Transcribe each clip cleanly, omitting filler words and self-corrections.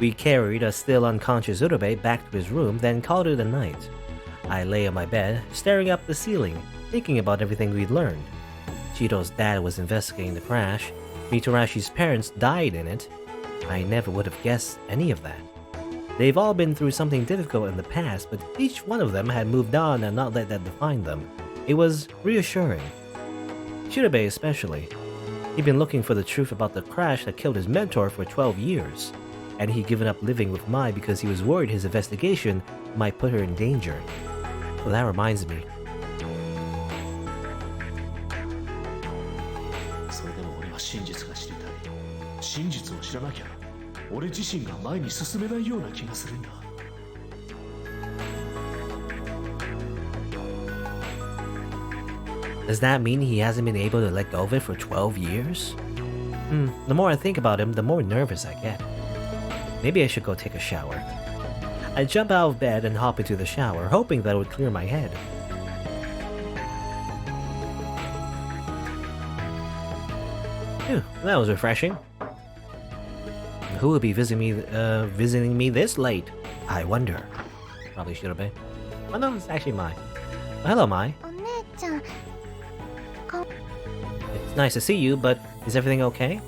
We carried a still unconscious Shirabe back to his room, then called it a night. I lay on my bed, staring up the ceiling, thinking about everything we'd learned. Shido's dad was investigating the crash. Mitorashi's parents died in it. I never would have guessed any of that. They've all been through something difficult in the past, but each one of them had moved on and not let that define them. It was reassuring. Shirabe especially. He'd been looking for the truth about the crash that killed his mentor for 12 years, and he'd given up living with Mai because he was worried his investigation might put her in danger. Well, that reminds me. それでも俺は真実が知りたい。真実を知らなきゃ、俺自身が前に進めないような気がするんだ。Does that mean he hasn't been able to let go of it for 12 years? The more I think about him, the more nervous I get. Maybe I should go take a shower. I jump out of bed and hop into the shower, hoping that it would clear my head. Phew, that was refreshing. Who will be visiting me this late? I wonder. Probably Shirabe. Oh no, it's actually Mai. Oh, hello, Mai. It's nice to see you, but is everything okay?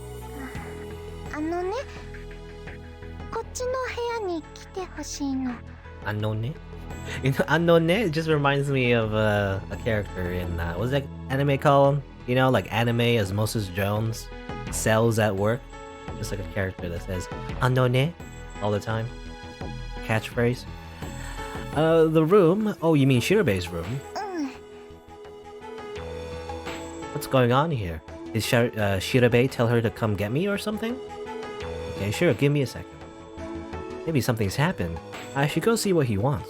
こっちの部屋に来てほしいの。Annone? You know, Annone, it just reminds me of a character in, what's that anime called? You know, like anime Osmosis Jones sells at work. Just like a character that says Annone all the time. Catchphrase. The room? Oh, you mean Shirabe's room? What's going on here? Did Shirabe tell her to come get me or something? Okay, sure, give me a second. Maybe something's happened. I should go see what he wants.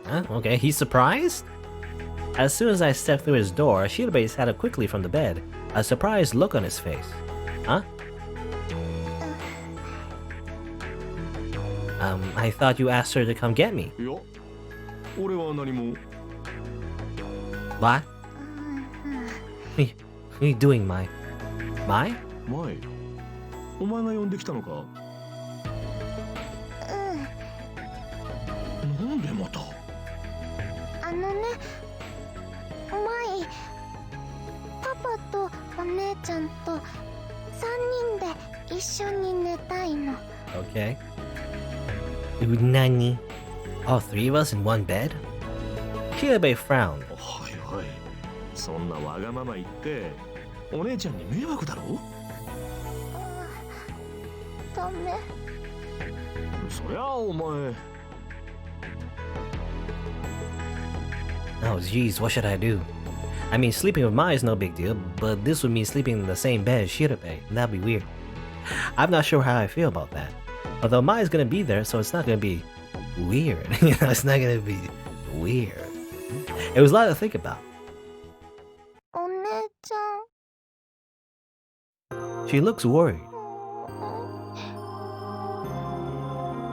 Huh? Okay, he's surprised? As soon as I stepped through his door, Shirabe sat up quickly from the bed, a surprised look on his face. Huh? I thought you asked her to come get me. What? What are you doing, Mai? Mai? Mai? お前が呼んできたのか? なんでまた? マイ、パパとお姉ちゃんと3人で一緒に寝たいの。 Okay. Nani? All three of us in one bed? Shirabe frowned. おいおい、そんなわがまま言って、お姉ちゃんに迷惑だろ? ダメ。そりゃお前。Oh jeez, what should I do? I mean, sleeping with Mai is no big deal, but this would mean sleeping in the same bed as Shirabe, and that'd be weird. I'm not sure how I feel about that. Although Mai's gonna be there, so it's not gonna be weird. You know, it's not gonna be weird. It was a lot to think about. お姉ちゃん。 She looks worried.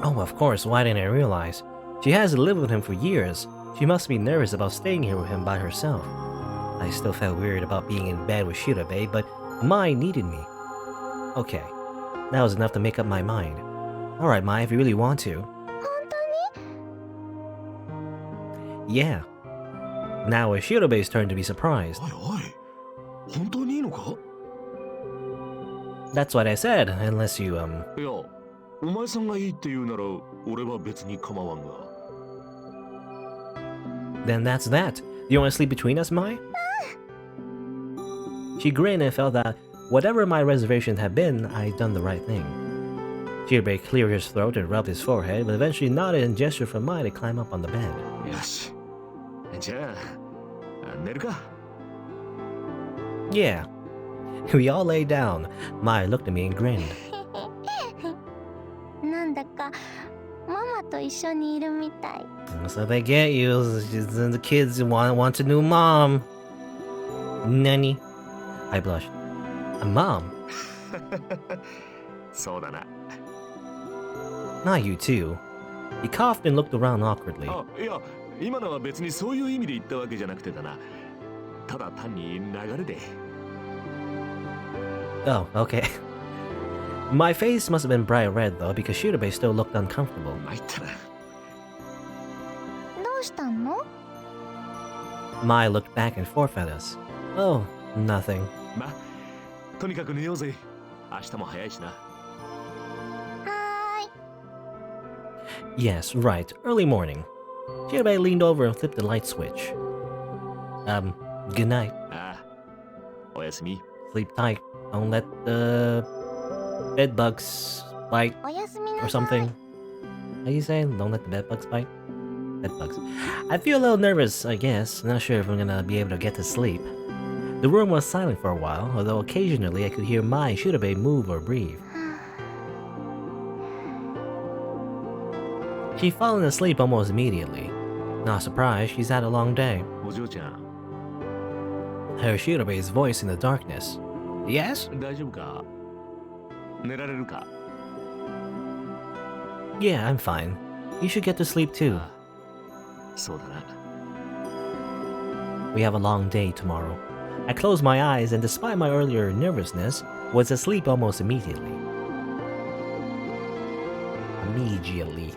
Oh, of course, why didn't I realize? She hasn't lived with him for years. She must be nervous about staying here with him by herself. I still felt weird about being in bed with Shirabe, but Mai needed me. Okay, that was enough to make up my mind. Alright, Mai, if you really want to. 本当に? Yeah. Now it's Shirabe's turn to be surprised. おいおい、本当にいいのか? That's what I said, unless you, いや、お前さんがいいって言うなら、俺は別に構わんが。 Then that's that. Do you want to sleep between us, Mai? She grinned and felt that, whatever my reservation had been, I'd done the right thing. Shirabe cleared his throat and rubbed his forehead, but eventually nodded and gestured for Mai to climb up on the bed. よし。じゃあ、寝るか。 Yeah. We all lay down. Mai looked at me and grinned. なんだかママと一緒にいるみたい。 So they get you. The kids want a new mom. Nani? I blushed. A mom? そうだな。 Not you too. He coughed and looked around awkwardly. あ、いや、今のは別にそういう意味で言ったわけじゃなくてだな。ただ単に流れで。 Oh, okay. My face must have been bright red though, because Shirabe still looked uncomfortable. 参ったな。どうしたの？ Mai looked back and forth at us. Oh, nothing. まあ、とにかく寝ようぜ。明日も早いしな。はーい。 Yes, right. Early morning. Shirabe leaned over and flipped the light switch. Good night. ああ、おやすみ。 Sleep tight. Don't let the bed bugs bite おやすみな or さい。 something. How you saying? Don't let the bed bugs bite? Bed bugs. I feel a little nervous, I guess. Not sure if I'm gonna be able to get to sleep. The room was silent for a while, although occasionally I could hear Mai and Shirabe move or breathe. She'd fallen asleep almost immediately. Not surprised, she's had a long day. お嬢ちゃん、 Heard Shirabe's voice in the darkness. Yes? 大丈夫か？寝られるか？ Yeah, I'm fine. You should get to sleep too. ああ、そうだな。 We have a long day tomorrow. I closed my eyes and despite my earlier nervousness, was asleep almost immediately. Immediately.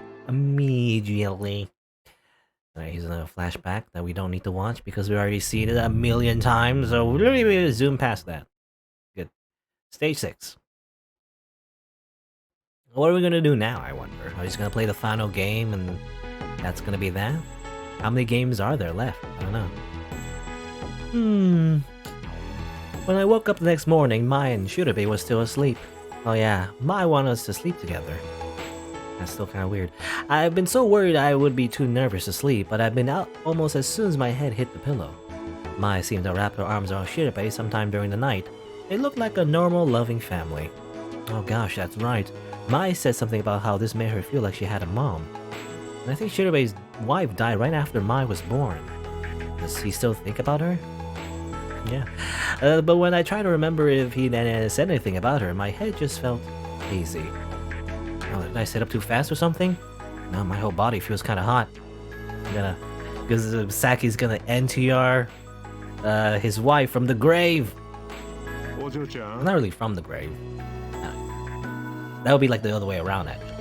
Alright, here's another flashback that we don't need to watch because we already seen it a million times, so we're going to zoom past that. Good. Stage 6. What are we going to do now, I wonder? Are we just going to play the final game and that's going to be that? How many games are there left? I don't know. When I woke up the next morning, Mai and Shirabe was still asleep. Oh yeah, Mai wanted us to sleep together. That's still kind of weird. I've been so worried I would be too nervous to sleep, but I've been out almost as soon as my head hit the pillow. Mai seemed to wrap her arms around Shirabe sometime during the night. They looked like a normal, loving family. Oh gosh, that's right. Mai said something about how this made her feel like she had a mom. And I think Shirabe's wife died right after Mai was born. Does he still think about her? Yeah. But when I try to remember if he then said anything about her, my head just felt hazy. Oh, did I sit up too fast or something? No, my whole body feels kind of hot. Because Saki's gonna NTR his wife from the grave. お嬢ちゃん。 Not really from the grave. That would be like the other way around, actually.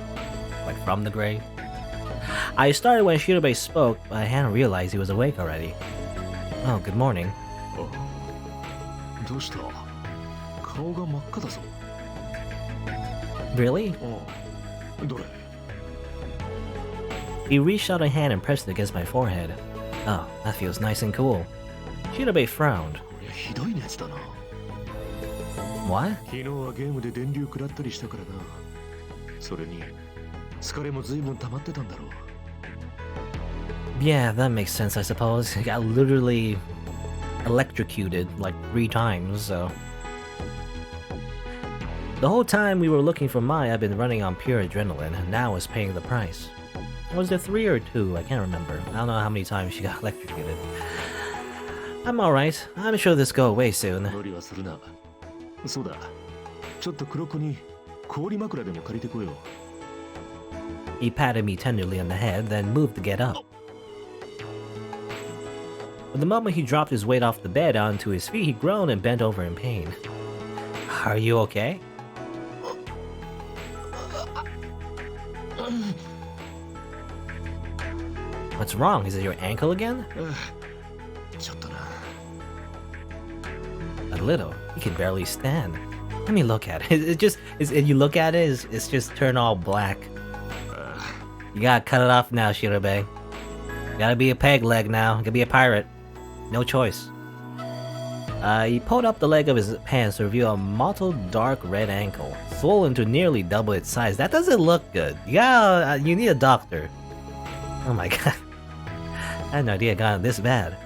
Like from the grave. I started when Shirabe spoke, but I hadn't realized he was awake already. Oh, good morning. あ、どうした？顔が真っ赤だぞ。 Really? ああ、どれ？ He reached out a hand and pressed it against my forehead. Oh, that feels nice and cool. Shirabe frowned. これひどい熱だな。 What? 昨日はゲームで電流食らったりしたからな。それに疲れも随分溜まってたんだろう。 Yeah, that makes sense, I suppose. He got literally electrocuted like 3 times, so... The whole time we were looking for Mai, I've been running on pure adrenaline, and now I was paying the price. Was there 3 or 2? I can't remember. I don't know how many times she got electrocuted. I'm alright. I'm sure this go away soon. 無理はするな。そうだ。ちょっと黒子に氷枕でも借りてこよう。 He patted me tenderly on the head, then moved to get up. But the moment he dropped his weight off the bed onto his feet, he groaned and bent over in pain. Are you okay? What's wrong? Is it your ankle again? ちょっとな。 A little. He can barely stand. Let me look at it. You look at it, it's just turned all black. You gotta cut it off now, Shirabe. You gotta be a peg leg now. You gotta be a pirate. No choice. He pulled up the leg of his pants to reveal a mottled dark red ankle, swollen to nearly double its size. That doesn't look good. Yeah, you need a doctor. Oh my god. I had no idea it got this bad.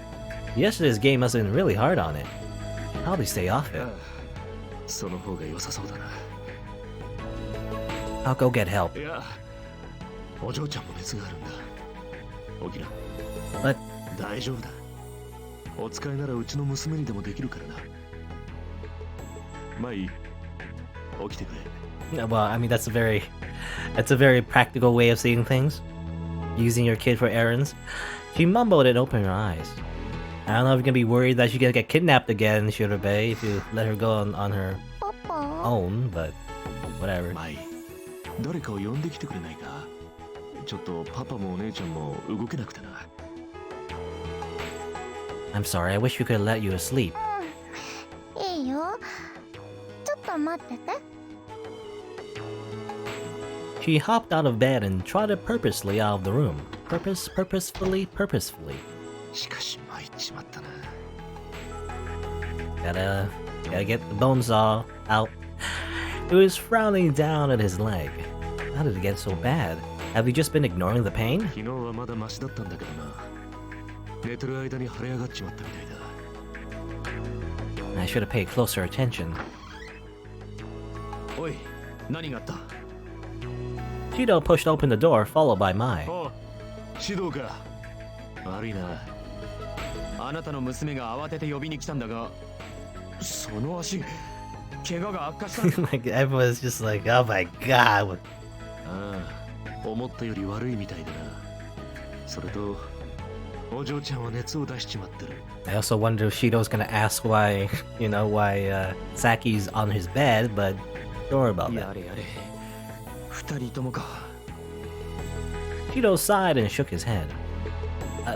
Yesterday's game must have been really hard on it. Should probably stay off it. その方が良さそうだな。 I'll go get help. いや、お嬢ちゃんも熱があるんだ。起きな。 But 大丈夫だ。お使いならうちの娘にでもできるからな。まあいい。起きてくれ。 well, I mean that's a very practical way of seeing things. Using your kid for errands. She mumbled and opened her eyes. I don't know if you're gonna be worried that she's gonna get kidnapped again, Shirabe, if you let her go on her パパ own, but whatever. マイ、誰かを呼んできてくれないか。ちょっとパパもお姉ちゃんも動けなくてな。I'm sorry, I wish we could let you asleep. いいよ。ちょっと待ってて。 She hopped out of bed and trotted purposely out of the room. Purposefully. しかし参っちまったな。Gotta get the bone saw out. He was frowning down at his leg. How did it get so bad? Have you just been ignoring the pain? 昨日はまだマシだったんだけどな。寝てる間に腫れ上がっちまったみたいだ。 I should have paid closer attention. おい、何があった？ Shido pushed open the door, followed by Mai. お、指導か。悪いな。あなたの娘が慌てて呼びに来たんだが、その足、怪我が悪化した。Like everyone's just like, oh my god. ああ、思ったより悪いみたいだな。それと、お嬢ちゃんは熱を出しちまってる。 I also wonder if Shido's gonna ask why, Saki's on his bed, but don't worry about that. やれやれ。二人ともか。 Shido sighed and shook his head.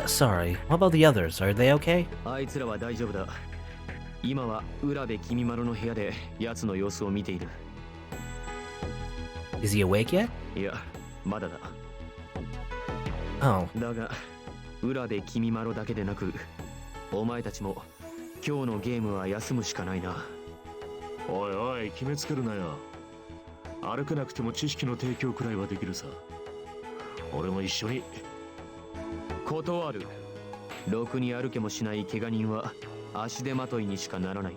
Sorry, what about the others? Are they okay? あいつらは大丈夫だ。今は浦部君丸の部屋で奴の様子を見ている。 Is he awake yet? いや、まだだ。 Oh, だが、浦部君丸だけでなく、お前たちも今日のゲームは休むしかないな。おいおい、決めつけるなよ。歩けなくても知識の提供くらいはできるさ。俺も一緒に。断る。ろくに歩けもしない怪我人は足手まといにしかならない。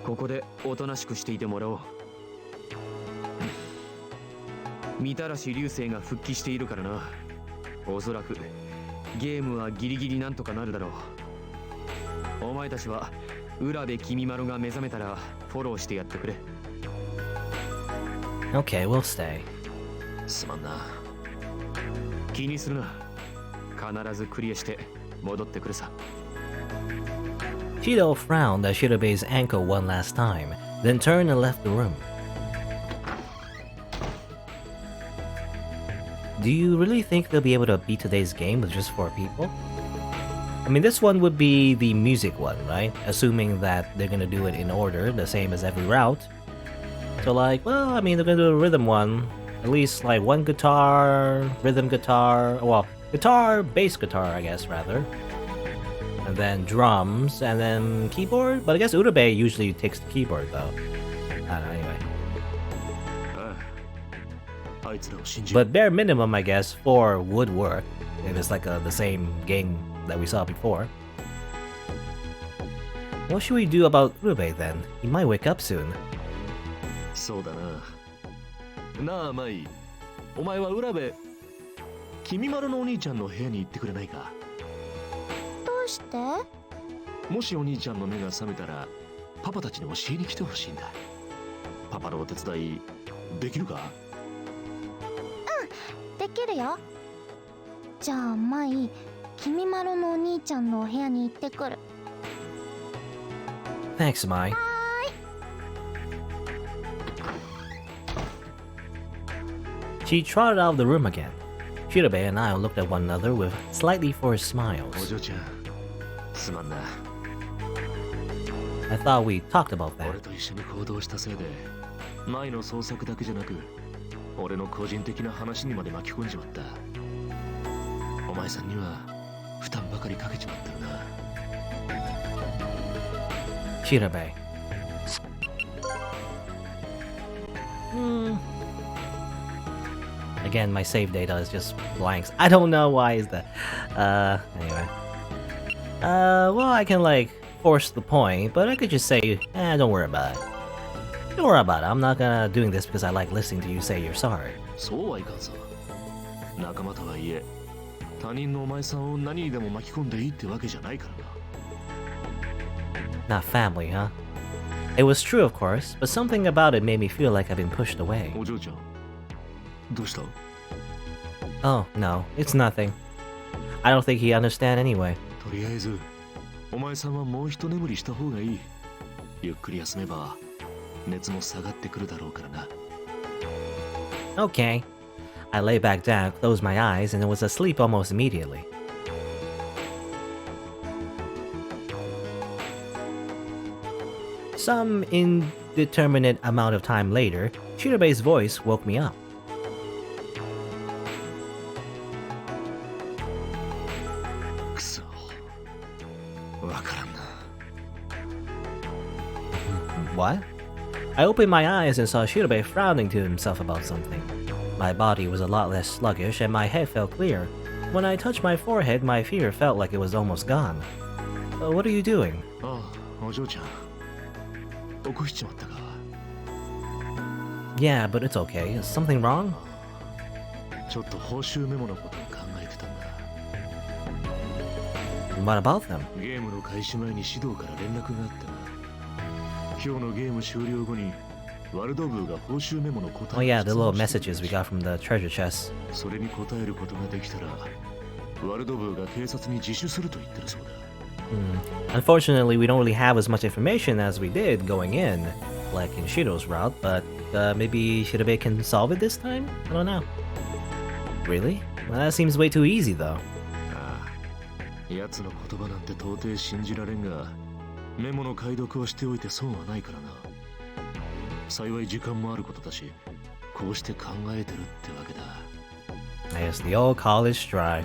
ここでおとなしくしていてもらおう。みたらし流星が復帰しているからな。おそらくゲームはギリギリなんとかなるだろう。お前たちは浦部君丸が目覚めたらフォローしてやってくれ。 okay, we'll stay. すまんな。気にするな。必ずクリアして戻ってくるさ。 Shido frowned at Shirabe's ankle one last time, then turned and left the room. Do you really think they'll be able to beat today's game with just 4 people? I mean, this one would be the music one, right? Assuming that they're gonna do it in order, the same as every route. So like, well, I mean, they're gonna do a rhythm one. At least like one guitar, rhythm guitar, well, guitar, bass guitar, I guess, rather. And then drums, and then keyboard? But I guess Urabe usually takes the keyboard, though. I don't know, anyway. あいつらを信じ But bare minimum, I guess, 4 would work. If it's like the same game that we saw before. What should we do about Urabe then? He might wake up soon. そうだな。なあ、マイ。お前は浦部、君丸のお兄ちゃんの部屋に行ってくれないか。どうして？もしお兄ちゃんの目が覚めたら、パパたちに教えに来てほしいんだ。パパのお手伝い、できるか？できるよ。じゃあマイ、君丸のお兄ちゃんのお部屋に行ってくる。 Thanks, Mai. She trotted out of the room again. Shirabe and I looked at one another with slightly forced お smiles. 嬢ちゃん、すまんな。 I thought we talked about 俺 that. と一緒に行動したせいで、前の捜索だけじゃなく、俺の個人的な話にまで巻き込んじまった。お前さんには負担ばかりかけちまってるな。 Shirabe. Again, my save data is just blanks. I don't know why is that. Anyway. Well, I can like force the point, but I could just say, don't worry about it. Don't worry about it. I'm not gonna doing this because I like listening to you say you're sorry. そうはいかんさ。仲間とはいえ、他人のお前さんを何にでも巻き込んでいいってわけじゃないからな。 Not family, huh? It was true, of course, but something about it made me feel like I've been pushed away. お嬢ちゃん、どうした？ Oh, no, it's nothing. I don't think he'd understand anyway. とりあえずお前さんはもう一眠りした方がいい。ゆっくり休めば熱も下がってくるだろうからな。 Okay. I lay back down, closed my eyes, and was asleep almost immediately. Some indeterminate amount of time later, Shirabe's voice woke me up. くそ、わからんな。 What? I opened my eyes and saw Shirabe frowning to himself about something. My body was a lot less sluggish and my head felt clear. When I touched my forehead, my fear felt like it was almost gone. What are you doing? ああ、お嬢ちゃん。起こしちまったか。 Yeah, but it's okay. Is something wrong? ちょっと報酬メモのことを考えてたんだ。 What about them? ゲームの開始前に指導から連絡があってな。今日のゲーム終了後にワルド部が報酬メモの答 Oh え yeah, を the little messages we got from the treasure chest. それに答えることができたらワルド部が警察に自首すると言ってるそうだ。 Unfortunately, we don't really have as much information as we did going in, like in Shiro's route, but maybe Shirabe can solve it this time? I don't know. Really? Well, that seems way too easy, though. ああ、奴の言葉なんて到底信じられんが、メモの解読をしておいて損はないからな。幸い時間もあることだし、こうして考えてるってわけだ。 I guess the old college stride.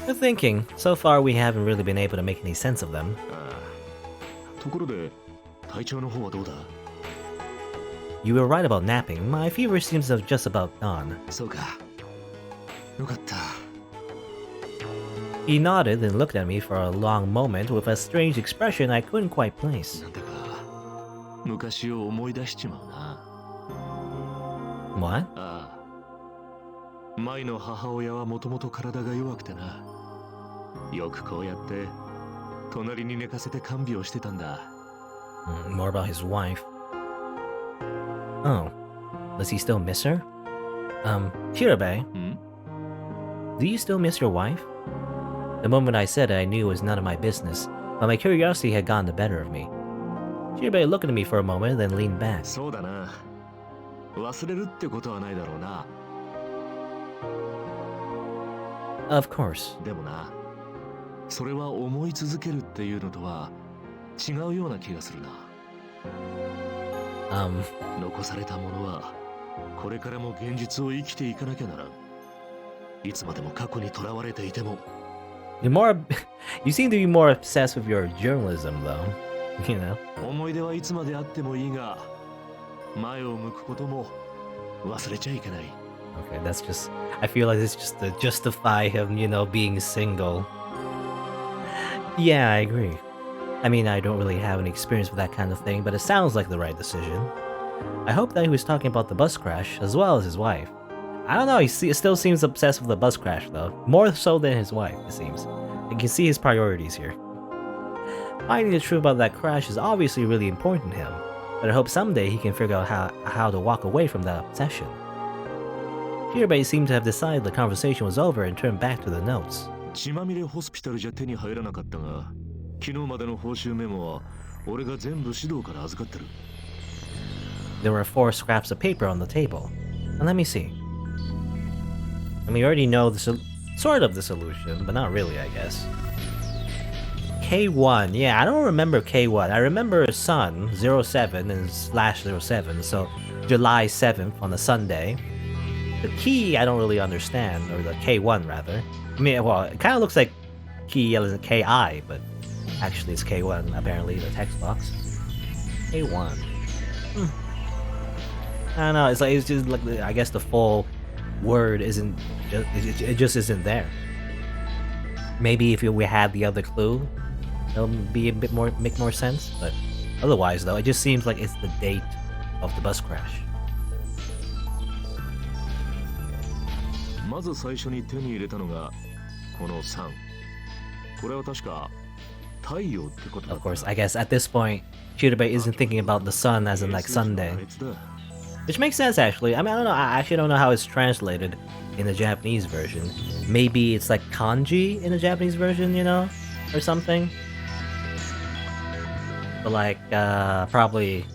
Good thinking. So far, we haven't really been able to make any sense of them. ああ、ところで、体調の方はどうだ？ You were right about napping. My fever seems to have just about gone. そうか。よかった。 He nodded and looked at me for a long moment with a strange expression I couldn't quite place. なんだか、昔を思い出しちまうな。 What? ああ。舞の母親はもともと体が弱くてな。よくこうやって隣に寝かせて看病してたんだ。 More about his wife. Oh. Does he still miss her? Shirabe, ん？ do you still miss your wife? The moment I said it, I knew it was none of my business, but my curiosity had gotten the better of me. Shirabe looked at me for a moment, then leaned back. そうだな。忘れるってことはないだろうな。 Of course. でもな、それは思い続けるっていうのとは違うような気がするな。残されたものはこれからも現実を生きていかなきゃならん。いつまでも過去にとらわれていても。 You're more. You seem to be more obsessed with your journalism, though. You know. 思い出はいつまであってもいいが、前を向くことも忘れちゃいけない。 Okay, that's just. I feel like it's just to justify him, being single. Yeah, I agree. I mean, I don't really have any experience with that kind of thing, but it sounds like the right decision. I hope that he was talking about the bus crash as well as his wife. I don't know, he still seems obsessed with the bus crash, though. More so than his wife, it seems. You can see his priorities here. Finding the truth about that crash is obviously really important to him, but I hope someday he can figure out how to walk away from that obsession. Shirabe seemed to have decided the conversation was over and turned back to the notes. 血まみれホスピタルじゃ手に入らなかったが、昨日までの報酬メモは俺が全部指導から預かってる。 There were 4 scraps of paper on the table. And let me see. I mean, you already know sort of the solution, but not really, I guess. K1. Yeah, I don't remember K1. I remember Sun 07 and /07, so July 7th on a Sunday. The key I don't really understand, or the K1 rather. I mean, well, it kind of looks like key as a KI, but actually it's K1 apparently, the text box. K1. I don't know, it's just like, I guess the full word isn't, it just isn't there. Maybe if we had the other clue, it'll be a bit more, make more sense, but otherwise though, it just seems like it's the date of the bus crash. まず最初に手に入れたのがこの3。これは確か太陽ってことだ。 Of course, I guess at this point, Shirabe isn't thinking about the sun as in like Sunday. Which makes sense actually. I mean, I don't know, I actually don't know how it's translated in the Japanese version. Maybe it's like kanji in the Japanese version, or something? But like, probably,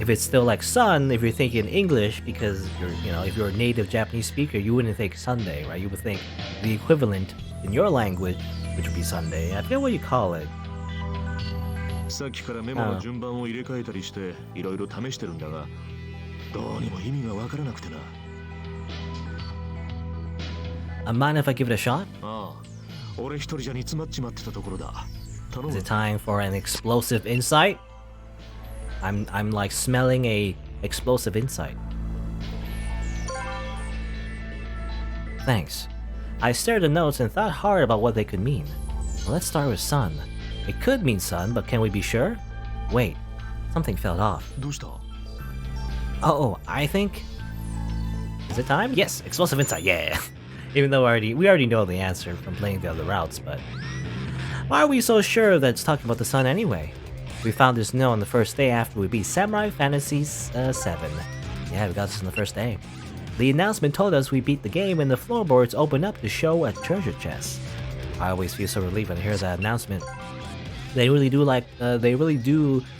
if it's still like sun, if you're thinking English, because if you're a native Japanese speaker, you wouldn't think Sunday, right? You would think the equivalent in your language, which would be Sunday. I forget what you call it. さっきからメモの順番を入れ替えたりしていろいろ試してるんだが、どうにも意味がわからなくてな。Mind if I give it a shot? ああ、俺一人じゃ煮詰まっちまってたところだ。Is it time for an explosive insight? I'm like smelling a explosive insight. Thanks. I stared at the notes and thought hard about what they could mean. Well, let's start with sun. It could mean sun, but can we be sure? Wait, something fell off. どうした? Oh, I think... Is it time? Yes, explosive insight, yeah! Even though we already know the answer from playing the other routes, but... Why are we so sure that it's talking about the sun anyway? We found this note on the first day after we beat Samurai Fantasy 7. Yeah, we got this on the first day. The announcement told us we beat the game and the floorboards opened up to show a treasure chest. I always feel so relieved when I hear that announcement. They really do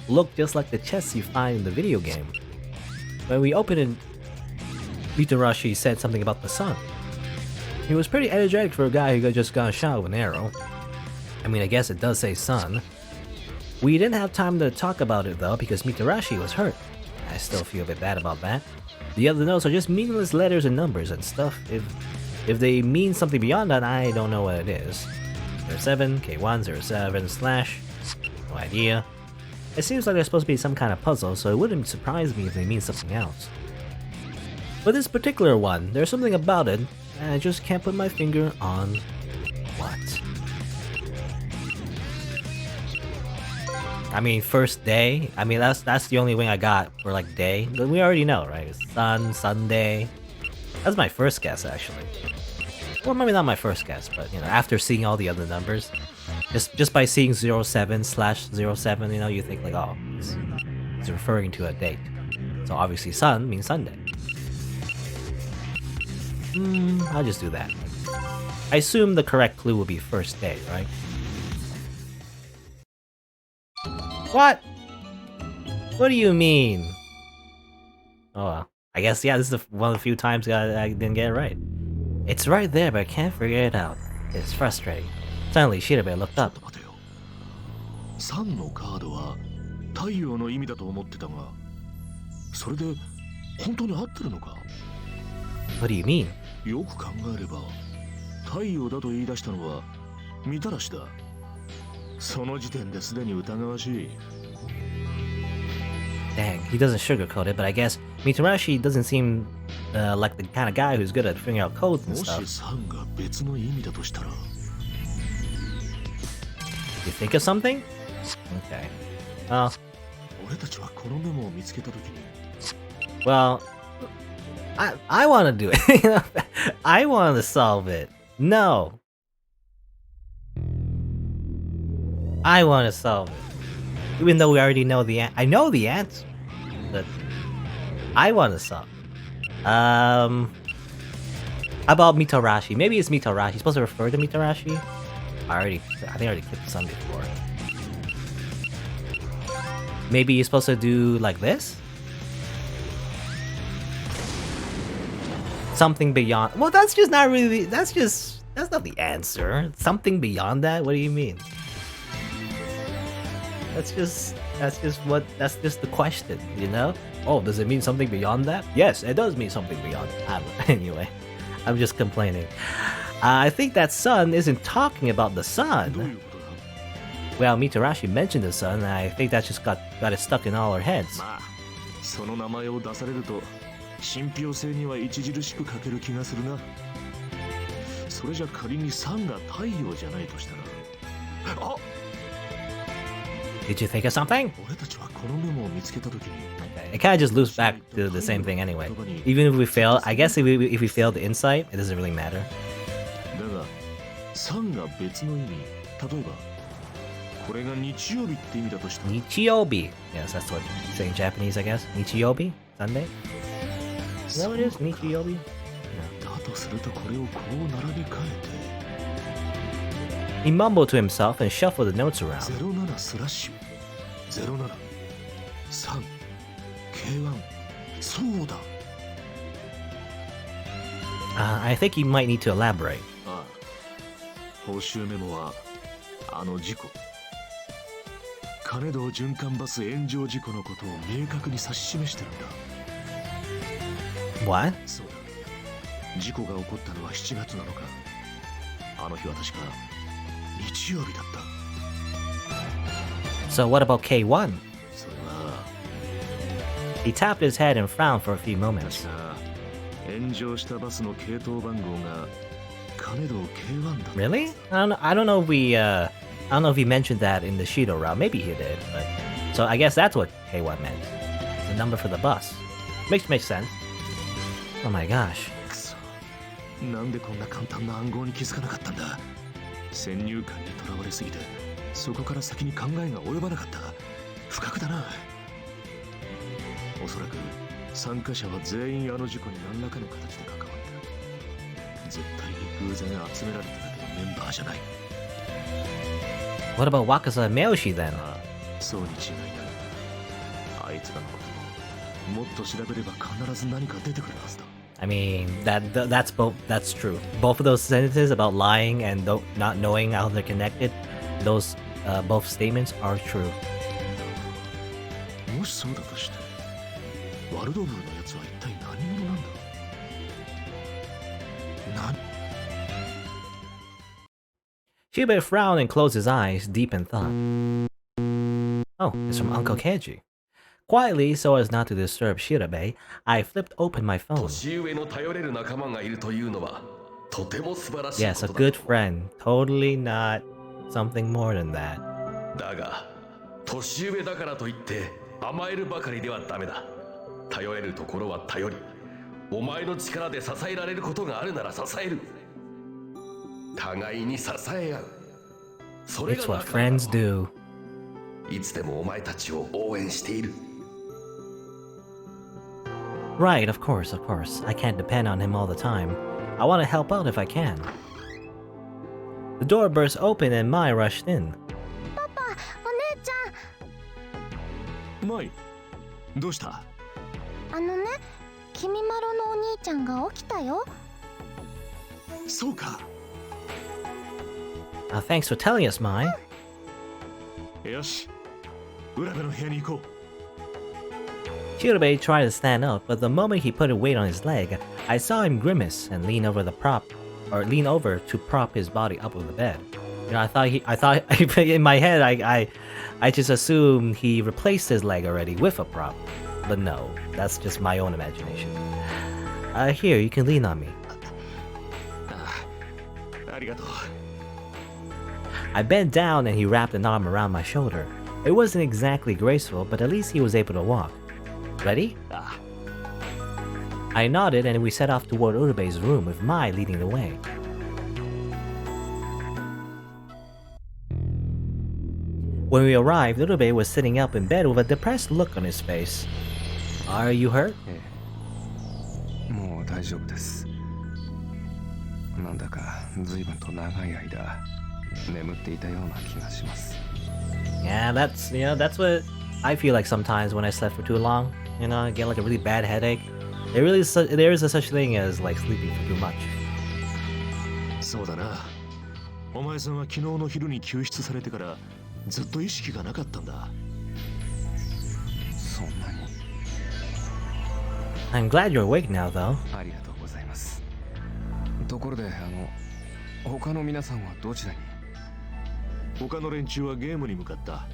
look just like the chests you find in the video game. When we opened it, Mitarashi said something about the sun. He was pretty energetic for a guy who just got shot with an arrow. I mean, I guess it does say sun. We didn't have time to talk about it though because Mitarashi was hurt. I still feel a bit bad about that. The other notes are just meaningless letters and numbers and stuff. If they mean something beyond that, I don't know what it is. 07, K1, 07, slash. No idea. It seems like there's supposed to be some kind of puzzle, so it wouldn't surprise me if they mean something else. But this particular one, there's something about it, and I just can't put my finger on what. I mean, first day. I mean, that's the only wing I got for like day. But we already know, right? Sun, Sunday. That's my first guess, actually. Well, maybe not my first guess, but after seeing all the other numbers, just by seeing 07/07, you think like, oh, it's referring to a date. So obviously, sun means Sunday. I'll just do that. I assume the correct clue will be first day, right? What? What do you mean? Oh well. I guess, yeah, this is one of the few times I didn't get it right. It's right there, but I can't figure it out. It's frustrating. Suddenly, Shirabe looked up. 3のカードは太陽の意味だと思ってたが、それで本当に合ってるのか? What do you mean? よく考えれば、太陽だと言い出したのはみたらしだ。その時点ですでに疑わしい。Dang, he doesn't sugarcoat it, but I guess Mitarashi doesn't seem like the kind of guy who's good at figuring out codes and stuff. もし3が別の意味だとしたら。You think of something? Okay. Well. 俺たちはこのメモを見つけたときに。Well, I want to do it. I want to solve it. No. I want to solve it. Even though we already know the I know the answer, but I want to solve it. How about Mitarashi? Maybe it's Mitarashi. He's supposed to refer to Mitarashi? I think I already clicked this on before. Maybe you're supposed to do like this? Something beyond. Well, that's just not really. That's not the answer. Something beyond that? What do you mean? That's just the question, Oh, does it mean something beyond that? Yes, it does mean something beyond that. Anyway, I'm just complaining. I think that sun isn't talking about the sun. Well, Mitarashi mentioned the sun, and I think that just got it stuck in all our heads. その名前を出されると信憑性には著しく欠ける気がするな。それじゃ仮にsunが太陽じゃないとしたら。あ。Did you think of something? Okay. It kind of just loops back to the same thing anyway. Even if we fail, I guess if we fail the insight, it doesn't really matter. Nichiyobi. Yes, that's what you say in Japanese, I guess. Nichiyobi? Sunday? Is that what it is? Nichiyobi? He mumbled to himself and shuffled the notes around. 07、3、K1、そうだ。I think you might need to elaborate. ああ、報酬メモはあの事故、金堂循環バス炎上事故のことを明確に指し示してるんだ。 What? そうだ、事故が起こったのは7月7日。あの日は確か日曜日だった。 So what about K1? それは He tapped his head and frowned for a few 確 moments. か炎上したバスの系統番号が金堂 K1 だった。 Really? I don't know if we I don't know if he mentioned that in the Shido route. Maybe he did, but so I guess that's what K1 meant. The number for the bus. Makes sense. Oh my gosh. くそ、なんでこんな簡単な暗号に気づかなかったんだ。先入観にとらわれすぎて、そこから先に考えが及ばなかった。不覚だな。おそらく参加者は全員あの事故に何らかの形で関わった。絶対に偶然集められただけのメンバーじゃない。 What about Wakaza and Meoshi then? ああ、そうに違いない。あいつらのことももっと調べれば必ず何か出てくるはずだ。I mean, that's true. Both of those sentences about lying and not knowing how they're connected, those both statements are true. もしそうだとして、ワルドブーのやつは一体何者なんだ。Shirabe frowned and closed his eyes, deep in thought. Oh, it's from Uncle Keiji. Quietly, so as not to disturb Shirabe, I flipped open my phone. 年上の頼れる仲間がいるというのはとても素晴らしい Yes, こ a とだ good friend. Totally not something more than that. だが年上だからといって甘えるばかりではダメだ。頼れるところは頼り、お前の力で支えられることがあるなら支える。互いに支え合う。それ It's が what 仲間だ friends do. いつでもお前たちを応援している。 Right, of course. I can't depend on him all the time. I want to help out if I can. The door burst open and Mai rushed in. パパ、お姉ちゃん。マイ、どうした？あのね、君まろのお兄ちゃんが起きたよ。そうか。Thanks for telling us, Mai. よし、浦部の部屋に行こう。 Shirabe tried to stand up, but the moment he put a weight on his leg, I saw him grimace and lean over to prop his body up on the bed. You know, I thought in my head, I just assumed he replaced his leg already with a prop, but no, that's just my own imagination. Here, you can lean on me. ありがとう。 I bent down and he wrapped an arm around my shoulder. It wasn't exactly graceful, but at least he was able to walk. Ready? I nodded and we set off toward Urube's room with Mai leading the way. When we arrived, Urube was sitting up in bed with a depressed look on his face. Are you hurt? もう大丈夫です。なんだか随分と長い間眠っていたような気がします。 Yeah, that's what I feel like sometimes when I slept for too long. You know, I get like a really bad headache. There is a such thing as like sleeping for too much. そうだな。お前さんは昨日の昼に救出されてからずっと意識がなかったんだ。そんなに。 I'm glad you're awake now, though. ありがとうございます。ところで他の皆さんはどちらに？他の連中はゲームに向かった。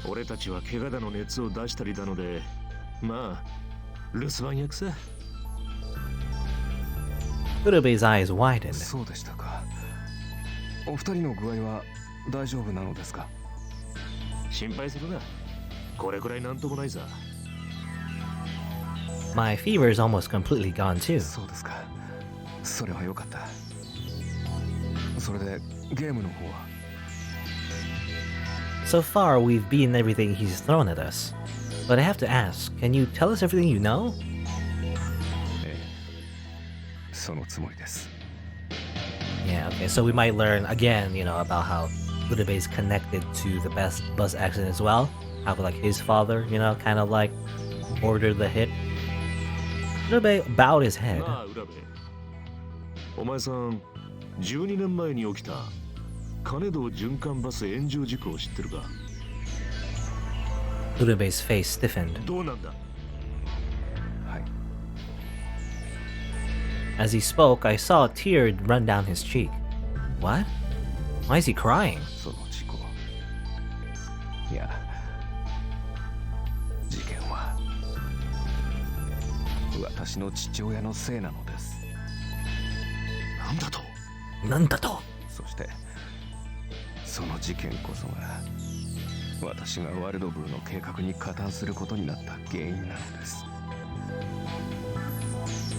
俺たちは怪我だの熱を出したりだので、まあ留守番役さ。 Urube's eyes widened. そうでしたか。お二人の具合は大丈夫なのですか？心配するな。これくらいなんともないさ。 My fever is almost completely gone too. そうですか。それはよかった。それでゲームの方は？ So far, we've beaten everything he's thrown at us. But I have to ask, can you tell us everything you know? ええ、そのつもりです。 Yeah, okay, so we might learn again, you know, about how Urube's connected to the bus accident as well. How like his father, kind of like ordered the hit. Urube bowed his head. なあ、浦部。お前さん、12年前に起きた金堂循環バス炎上事故を知ってるか？ Urube's face stiffened. どうなんだ？はい。 As he spoke, I saw a tear run down his cheek. What? Why is he crying? その事故。いや、事件は私の父親のせいなのです。なんだと？なんだと？そしてその事件こそが私がワルドブーの計画に加担することになった原因なのです。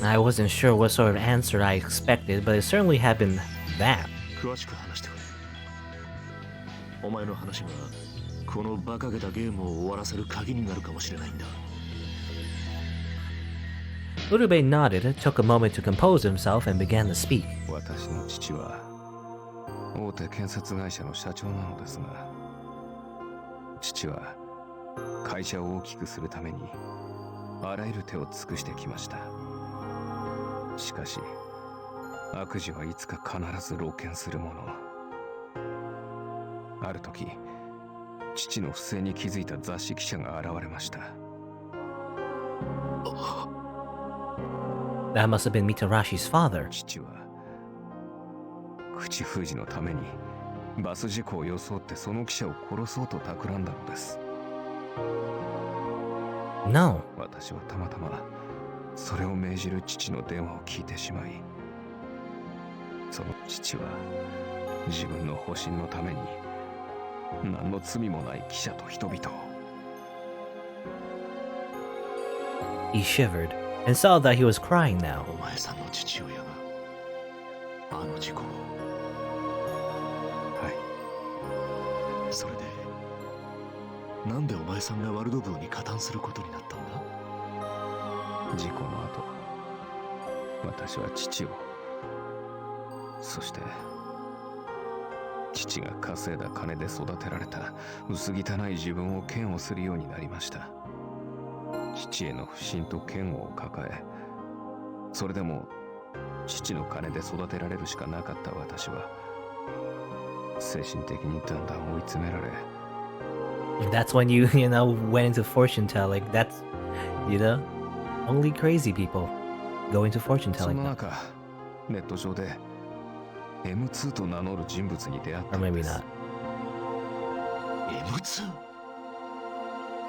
I wasn't sure what sort of answer I expected, but it certainly had been that. 詳しく話してくれ。お前の話がこの馬鹿げたゲームを終わらせる鍵になるかもしれないんだ。 Urube nodded, took a moment to compose himself, and began to speak. 私の父は大手建設会社の社長なのですが、父は会社を大きくするためにあらゆる手を尽くしてきました。しかし悪事はいつか必ず露見するもの。ある時、父の不正に気づいた雑誌記者が現れました。 That must have been Mitarashi's father. 父は口封じのためにバス事故を装ってその記者を殺そうと企んだのです。 No. 私はたまたまそれを命じる父の電話を聞いてしまい、その父は自分の保身のために何の罪もない記者と人々を。 He shivered and saw that he was crying now. お前さんの父親があの事故を。はい。それでなんでお前さんがワルドブーに加担することになったんだ？事故の後、私は父を、そして父が稼いだ金で育てられた薄汚い自分を嫌悪するようになりました。父への不信と嫌悪を抱え、それでも父の金で育てられるしかなかった私は精神的にだんだん追い詰められ。 That's when you went into fortune telling. That's, only crazy people go into fortune そ telling. の中、ネット上で M2 と名乗る人物に出会った Or の maybe です。 not. M2？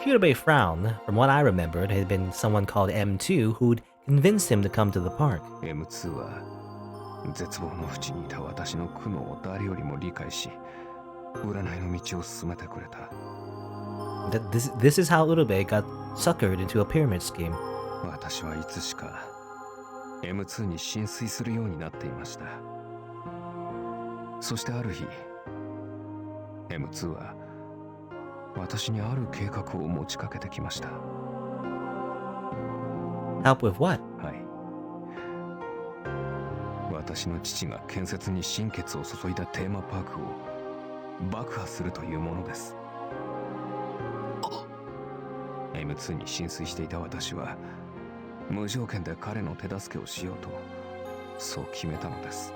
Shirabe frowned. From what I remembered, it had been someone called M2 who'd convinced him to come to the park. M2 は絶望の淵にいた私の苦悩を誰よりも理解し、占いの道を進めてくれた。This is how Urube got suckered into a pyramid scheme. 私はいつしか M2 に心酔するようになっていました。そしてある日、M2 は私にある計画を持ちかけてきました。 Help with what? はい。私の父が建設に心血を注いだテーマパークを爆破するというものです。M2 に心酔していた私は無条件で彼の手助けをしようとそう決めたのです。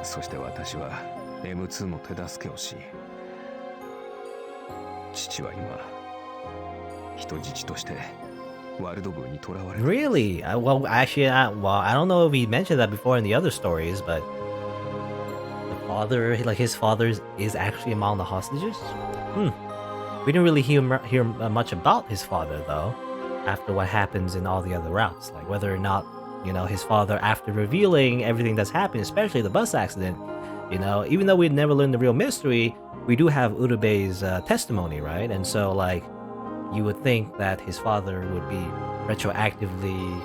そして私は M2 の手助けをし、父は今人質としてワルドブーに囚われています。 Really? Well, actually, I don't know if he mentioned that before in the other stories, but the father, his father is actually among the hostages? We didn't really hear much about his father, though, after what happens in all the other routes. Like, whether or not, his father, after revealing everything that's happened, especially the bus accident, even though we'd never learned the real mystery, we do have Urube's testimony, right? And so, you would think that his father would be retroactively,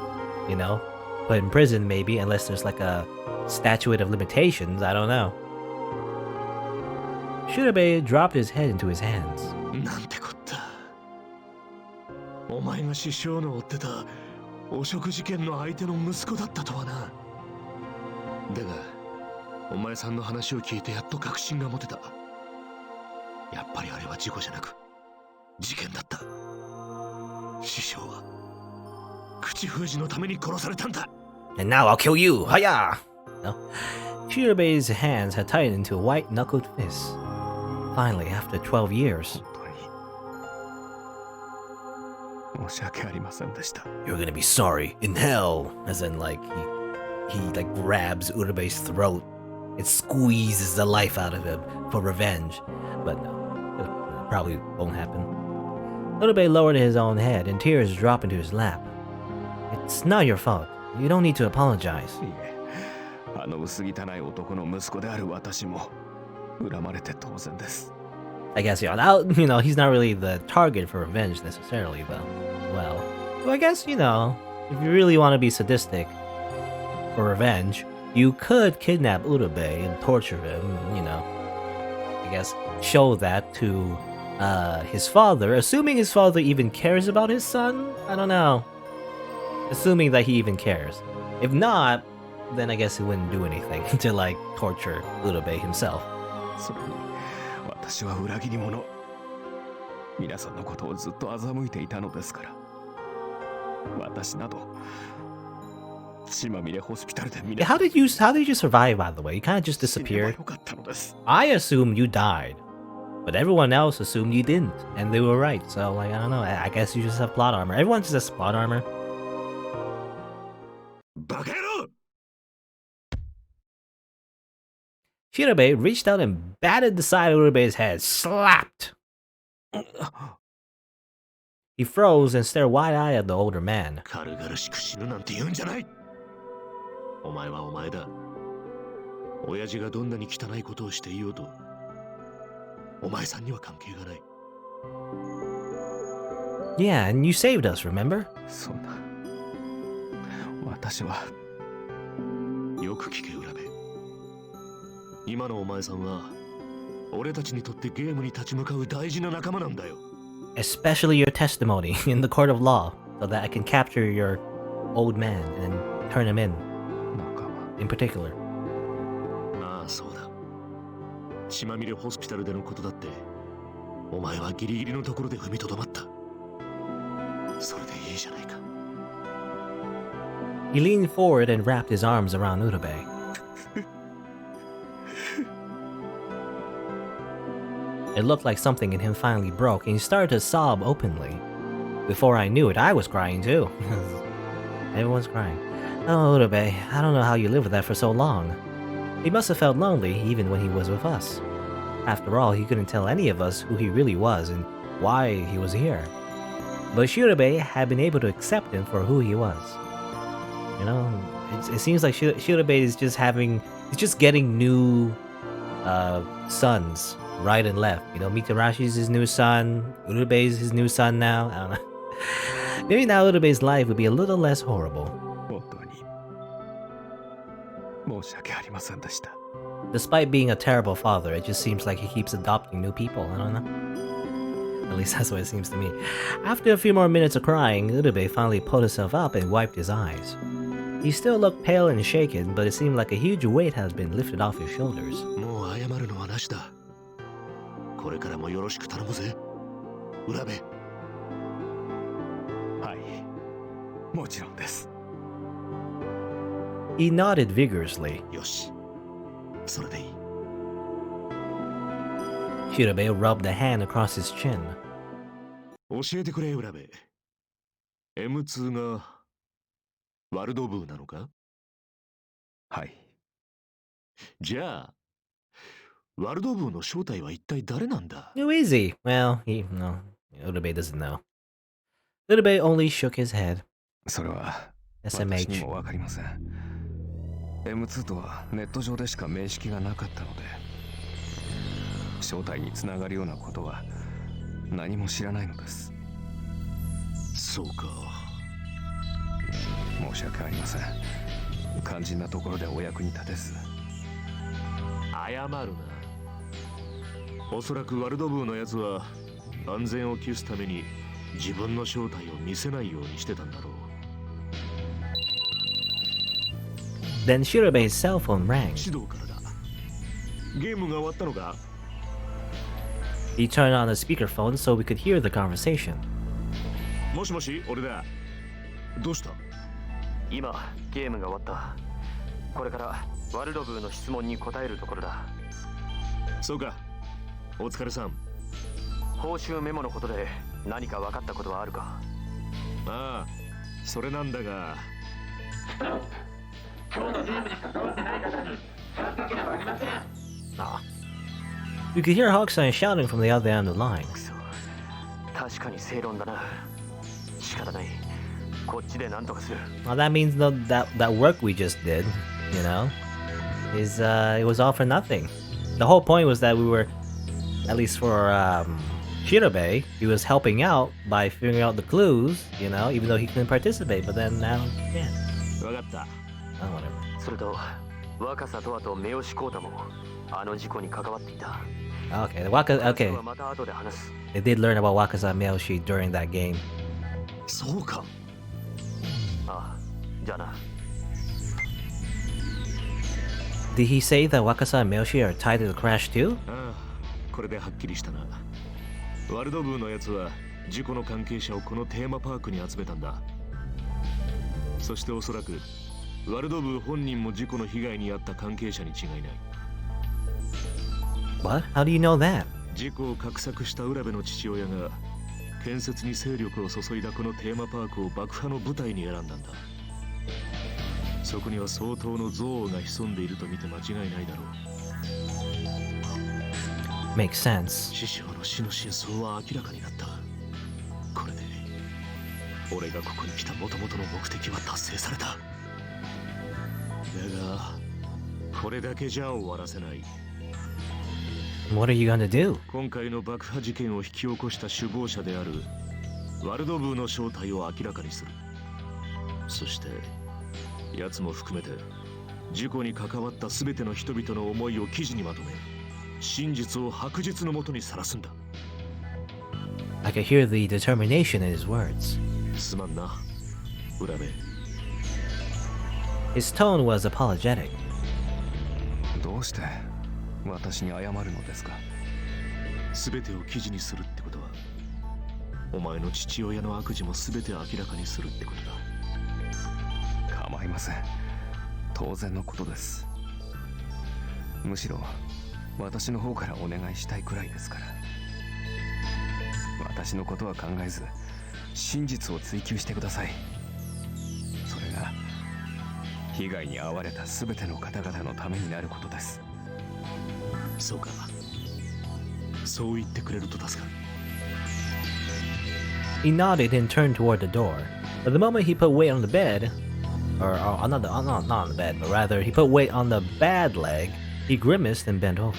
put in prison, maybe, unless there's a statute of limitations. I don't know. Shirabe dropped his head into his hands. なんてこった。お前が師匠の追ってた汚職事件の相手の息子だったとはな。だがお前さんの話を聞いてやっと確信が持てた。やっぱりあれは事故じゃなく事件だった。師匠は口封じのために殺されたんだ。 And now I'll kill you! Hiya! No. Shirabe's hands had tightened into a white-knuckled fist. Finally, after 12 years. 本当に申し訳ありませんでした。 You're gonna be sorry in hell! As in, like, he like grabs Urabe's throat and squeezes the life out of him for revenge. But no, it probably won't happen. Urabe lowered his own head and tears dropped into his lap. It's not your fault. You don't need to apologize. いえ、あの薄汚い男の息子である私も恨まれて当然です。 I guess, he's not really the target for revenge necessarily, but, well, I guess, if you really want to be sadistic for revenge, you could kidnap Urabe and torture him, I guess, show that to his father, assuming his father even cares about his son? I don't know. Assuming that he even cares. If not, then I guess he wouldn't do anything to, like, torture Urabe himself. それに私は裏切り者。皆さんのことをずっと欺いていたのですから。私など血まみれホスピタルで皆 How did you survive, by the way? You kind of just disappeared. よかったのです。 I assumed you died, but everyone else assumed you didn't, and they were right. So, like, I don't know. I guess you just have plot armor. Everyone just has plot armor. バカ野郎。 Shirabe reached out and batted the side of Urabe's head. Slapped! He froze and stared wide-eyed at the older man. 軽々しく死ぬなんて言うんじゃない。お前はお前だ。親父がどんなに汚いことをしていようと、お前さんには関係がない。 Yeah, and you saved us, remember? そんな。私はよく聞け、浦部。今のお前さんは俺たちにとってゲームに立ち向かう大事な仲間なんだよ。 Especially your testimony in the court of law, so that I can capture your old man and turn him in, 仲間。 in particular. ああ、そうだ。血まみれホスピタルでのことだって、お前はギリギリのところで踏みとどまった。それでいいじゃないか。 He leaned forward and wrapped his arms around Urabe. It looked like something in him finally broke, and he started to sob openly. Before I knew it, I was crying too. Everyone's crying. Oh, Urabe, I don't know how you lived with that for so long. He must have felt lonely even when he was with us. After all, he couldn't tell any of us who he really was and why he was here. But Shirabe had been able to accept him for who he was. It seems like Shirabe is just getting new sons right and left. Mitarashi's his new son, Urabe's his new son now. I don't know. Maybe now Urabe's life would be a little less horrible. 本当に申し訳ありませんでした。 Despite being a terrible father, it just seems like he keeps adopting new people. I don't know. At least that's what it seems to me. After a few more minutes of crying, Urabe finally pulled himself up and wiped his eyes. He still looked pale and shaken, but it seemed like a huge weight had been lifted off his shoulders. もう謝るのはなしだ。これからもよろしく頼むぜ、浦部。はい、もちろんです。 He nodded vigorously. よし、それでいい。 Shirabe rubbed a hand across his chin. 教えてくれ、浦部。M2 がワルドブーなのか？はい。じゃあ、ワルドブーの正体は一体誰なんだ？ Who is he? Well, Urabe doesn't know. Urabe only shook his head. それは私に SMH. もわかりません。M2 とはネット上でしか面識がなかったので、正体につながるようなことは何も知らないのです。そうか。申し訳ありません。肝心なところでお役に立てず。謝るな。おそらくワルドブーのやつは安全を期すために自分の正体を見せないようにしてたんだろう。 Then Shirabe's cell phone rang. 指導からだ。ゲームが終わったのか？ He turned on the speakerphone so we could hear the conversation. もしもし、俺だ。どうした？今ゲームが終わった。これからワルドブーの質問に答えるところだ。そうか。お疲れさん。報酬メモのことで何か分かったことはあるか？ああ、それなんだが。Ah. We could hear Hogstein shouting from the other end of the line. くそ、確かに正論だな。仕方ない。こっちで何とかする。 Well, that means that work we just did, you know, is it was all for nothing. The whole point was that we were, at least for Shirabe, he was helping out by figuring out the clues, you know, even though he couldn't participate. But then now, yeah, わかった。 oh, whatever. それと若狭とあと目押コータもあの事故に関わっていた。 Okay, okay, はまた後で話す。 they did learn about Wakaza Meoshi during that game. そうか。ああ、じゃあな。 Did he say that Wakaza and Meoshi are tied to the crash too? ああ、これではっきりしたな。ワルド部のやつは事故の関係者をこのテーマパークに集めたんだ。そしておそらくワルド部本人も事故の被害に遭った関係者に違いない。 What? How do you know that? 事故を画策した浦部の父親が建設に精力を注いだこのテーマパークを爆破の舞台に選んだんだ。そこには相当の憎悪が潜んでいると見て間違いないだろう。 Makes sense. 師匠の死の真相は明らかになった。これで俺がここに来た元々の目的は達成された。だがこれだけじゃ終わらせない。 What are you gonna do? 今回の爆破事件を引き起こした首謀者であるワルドブーの正体を明らかにする。そして奴も含めて事故に関わった全ての人々の思いを記事にまとめ、真実を白日のもとにさらすんだ。 I could hear the determination in his words. すまんな、浦部。 His tone was apologetic. どうして私に謝るのですか？全てを記事にするってことは、お前の父親の悪事も全て明らかにするってことだ。構いません。当然のことです。むしろ私の方からお願いしたいくらいですから。私のことは考えず真実を追求してください。それが被害に遭われた全ての方々のためになることです。そうか。そう言ってくれると助かる。 He nodded and turned toward the door. But the moment he put weight on the bed, or not on the bed, but rather he put weight on the bad leg, he grimaced and bent over.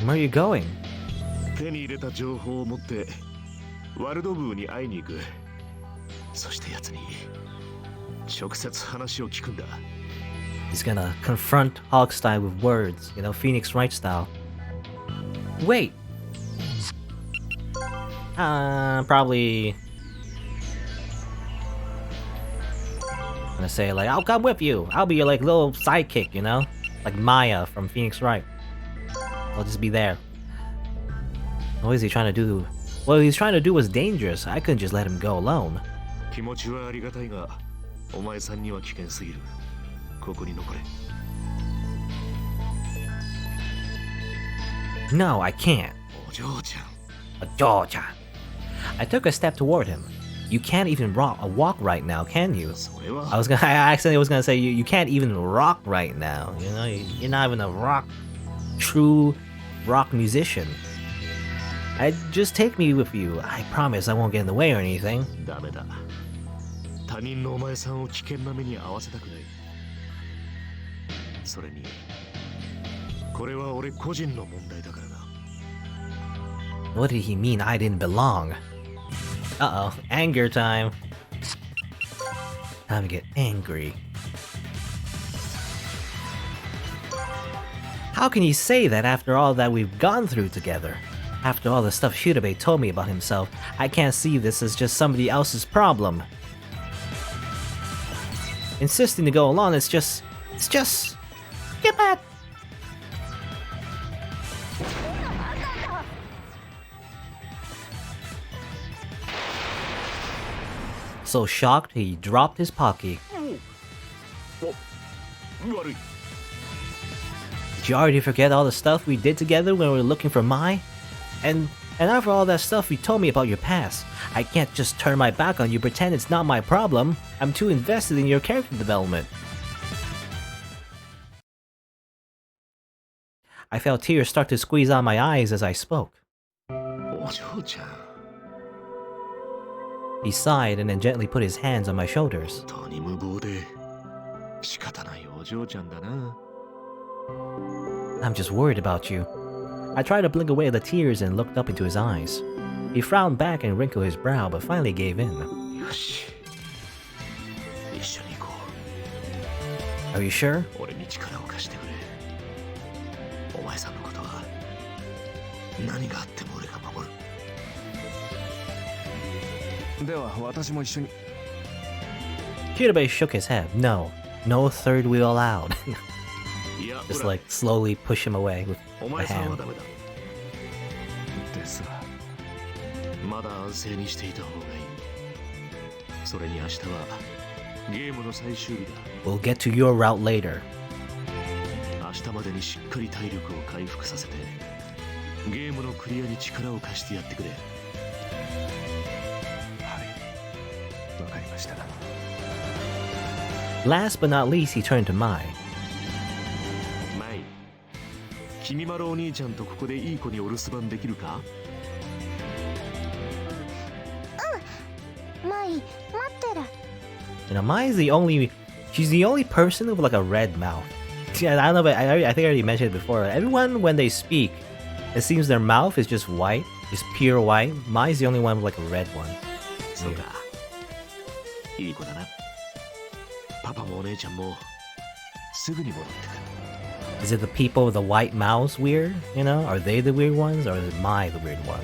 Where are you going? 手に入れた情報を持ってワルドブーに会いに行く。そして奴に直接話を聞くんだ。 He's gonna confront Hogstein with words, you know, Phoenix Wright style. Wait! Probably... I'm gonna say, like, I'll come with you! I'll be your, like, little sidekick, you know? Like Maya from Phoenix Wright. I'll just be there. What is he trying to do? What he's trying to do was dangerous. I couldn't just let him go alone. 気持ちはありがたいが、お前さんには危険すぎる。ここに残れ。 No, I can't. お嬢ちゃん。 Georgia. I took a step toward him. You can't even walk right now, can you? それは I accidentally was gonna say you can't even rock right now. You know, you're not even a true rock musician. Just take me with you. I promise I won't get in the way or anything. ダメだ。他人のお前さんを危険な目に遭わせたくない。それに、これは俺個人の問題だからな。 What did he mean I didn't belong? Uh-oh, anger time. Time to get angry. How can he say that after all that we've gone through together? After all the stuff Shirabe told me about himself, I can't see this as just somebody else's problem. Insisting to go along, it's just... Get back! So shocked, he dropped his pocky. 悪い。 Did you already forget all the stuff we did together when we were looking for Mai? And after all that stuff you told me about your past, I can't just turn my back on you, pretend it's not my problem. I'm too invested in your character development. I felt tears start to squeeze out my eyes as I spoke. お嬢ちゃん。 He sighed and then gently put his hands on my shoulders. 本当に無謀で仕方ないお嬢ちゃんだな。 I'm just worried about you. I tried to blink away the tears and looked up into his eyes. He frowned back and wrinkled his brow, but finally gave in. よし。一緒に行こ Are you sure? う。俺に力を貸してくれ。お前さんのことは何があっても俺が守る。では私も一緒に。 Shirabe shook his head. No third wheel allowed. いや、 Just ほら like slowly push him away with お a 前さんは hand. ダメだ。ですが。まだ安静にしていた方がいい。それに明日はゲームの最終日だ。 We'll get to your route later. 明日までにしっかり体力を回復させてゲームのクリアに力を貸してやってくれ。はい、わかりました。 Last but not least, he turned to Mai. マイ、君まろお兄ちゃんとここでいい子にお留守番できるか？マイ、待ってる。 You know, Mai is she's the only person with like a red mouth. Yeah, I don't know, but I think I already mentioned it before. Everyone, when they speak, it seems their mouth is just white, just pure white. Mai's the only one with like a red one. そうか。いい子だな。パパもお姉ちゃんもすぐに戻ってくる。 Is it the people with the white mouths weird? You know, are they the weird ones, or is Mai the weird one?